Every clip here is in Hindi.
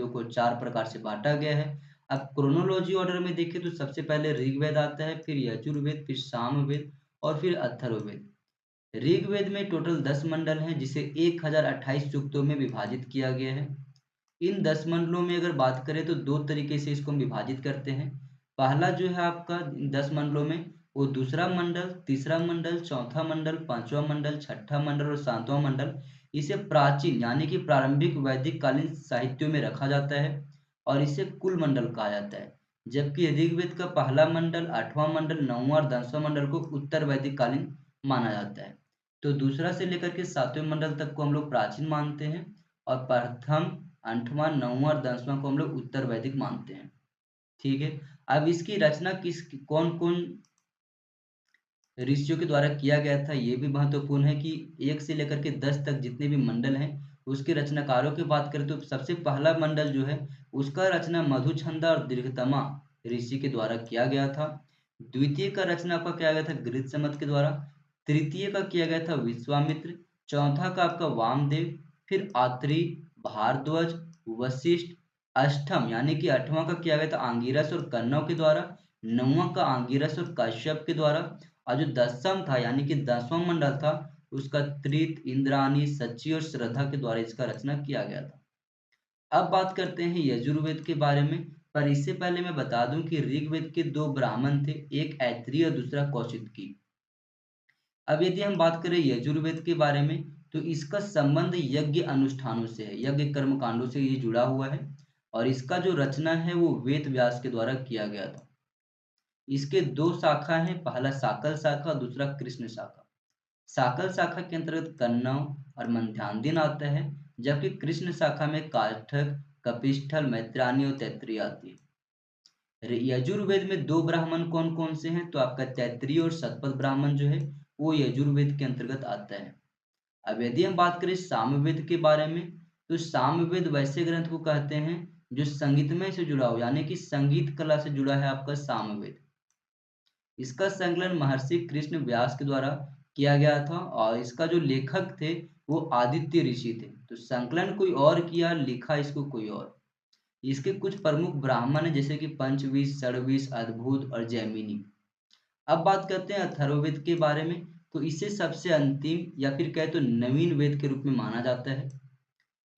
वेदों को 4 प्रकार से बाँटा गया है। अब क्रोनोलॉजी ऑर्डर में देखें तो सबसे पहले ऋग्वेद आता है, फिर यजुर्वेद, फिर सामवेद और फिर अथर्ववेद। ऋग्वेद में टोटल 10 मंडल हैं जिसे 1028 सूक्तों में विभाजित किया गया है। इन 10 मंडलों में अगर बात करें तो 2 तरीके से इसको हम विभाजित करते हैं। पहला जो है आपका 10 मंडलों में वो दूसरा मंडल, तीसरा मंडल, चौथा मंडल, पांचवा मंडल, छठा मंडल और सातवां मंडल इसे प्राचीन यानी कि प्रारंभिक वैदिक कालीन साहित्यों में रखा जाता है और इसे कुल मंडल कहा जाता है। जबकि ऋग्वेद का पहला मंडल, आठवां मंडल, नौवां और 10वां मंडल को उत्तर वैदिक कालीन माना जाता है। तो दूसरा से लेकर के 7वें मंडल तक को हम लोग प्राचीन मानते हैं और प्रथम, 8वां, 9वां और 10वां को हम लोग उत्तर वैदिक मानते हैं। ठीक है। अब इसकी रचना कौन-कौन ऋषियों के द्वारा किया गया था ये भी महत्वपूर्ण है कि 1 से लेकर के 10 तक जितने भी मंडल हैं उसके रचनाकारों की बात करें तो सबसे पहला मंडल जो है उसका रचना मधुछंदा और दीर्घतमा ऋषि के द्वारा किया गया था। द्वितीय का रचना आपका किया गया था गृहसमत के द्वारा। तृतीय का किया गया था विश्वामित्र। चौथा का आपका वामदेव, फिर आत्री, भारद्वाज, वशिष्ठ। अष्टम यानी कि 8वां का किया गया था आंगिरस और कन्नव के द्वारा। 9वां का आंगिरस और कश्यप के द्वारा और जो 10वां था यानी कि 10वां मंडल था उसका त्रित, इंद्राणी, सची और श्रद्धा के द्वारा इसका रचना किया गया था। अब बात करते हैं यजुर्वेद के बारे में, पर इससे पहले मैं बता दूं कि ऋग्वेद के 2 ब्राह्मण थे, एक ऐत्रेय और दूसरा कौशिकी। अब यदि हम बात करें यजुर्वेद के बारे में तो इसका संबंध यज्ञ अनुष्ठानों से है, यज्ञ कर्म कांडों से ये जुड़ा हुआ है और इसका जो रचना है वो वेद व्यास के द्वारा किया गया था। इसके 2 शाखा हैं, पहला साकल शाखा, दूसरा कृष्ण शाखा। साकल शाखा के अंतर्गत कन्नव और मध्यान्ह आता है, जबकि कृष्ण शाखा में काष्ठक, कपिस्थल, मैत्रानी और तैत्तिरीय आती है। यजुर्वेद में 2 ब्राह्मण कौन कौन से हैं तो आपका तैत्तिरीय और शतपथ ब्राह्मण जो है वो यजुर्वेद के अंतर्गत आता है। अब यदि हम बात करें सामवेद के बारे में तो सामवेद वैसे ग्रंथ को कहते हैं जो संगीतमय से जुड़ा हो यानी कि संगीत कला से जुड़ा है आपका सामवेद। इसका संकलन महर्षि कृष्ण व्यास के द्वारा किया गया था और इसका जो लेखक थे वो आदित्य ऋषि थे। तो संकलन कोई और किया, लिखा इसको कोई और। इसके कुछ प्रमुख ब्राह्मण हैं जैसे कि पंचविश, षडविश, अद्भुत और जैमिनी। अब बात करते हैं अथर्ववेद के बारे में तो इसे सबसे अंतिम या फिर कहे तो नवीन वेद के रूप में माना जाता है।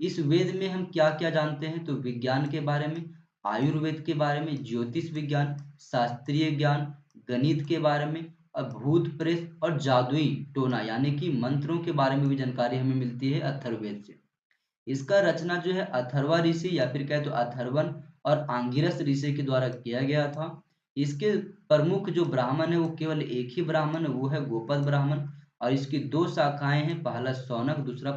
इस वेद में हम क्या क्या जानते हैं तो विज्ञान के बारे में, आयुर्वेद के बारे में, ज्योतिष विज्ञान, शास्त्रीय ज्ञान, गणित के बारे में और भूत प्रेत और जादुई टोना यानी कि मंत्रों के बारे में भी जानकारी हमें मिलती है अथर्ववेद से। इसका रचना जो है अथर्वा ऋषि या फिर कहे तो अथर्वण और आंगिरस ऋषि के द्वारा किया गया था। इसके प्रमुख जो ब्राह्मण है वो केवल एक ही ब्राह्मण है, वो है गोपद ब्राह्मण और इसकी 2 शाखाएं हैं, पहला शौनक, दूसरा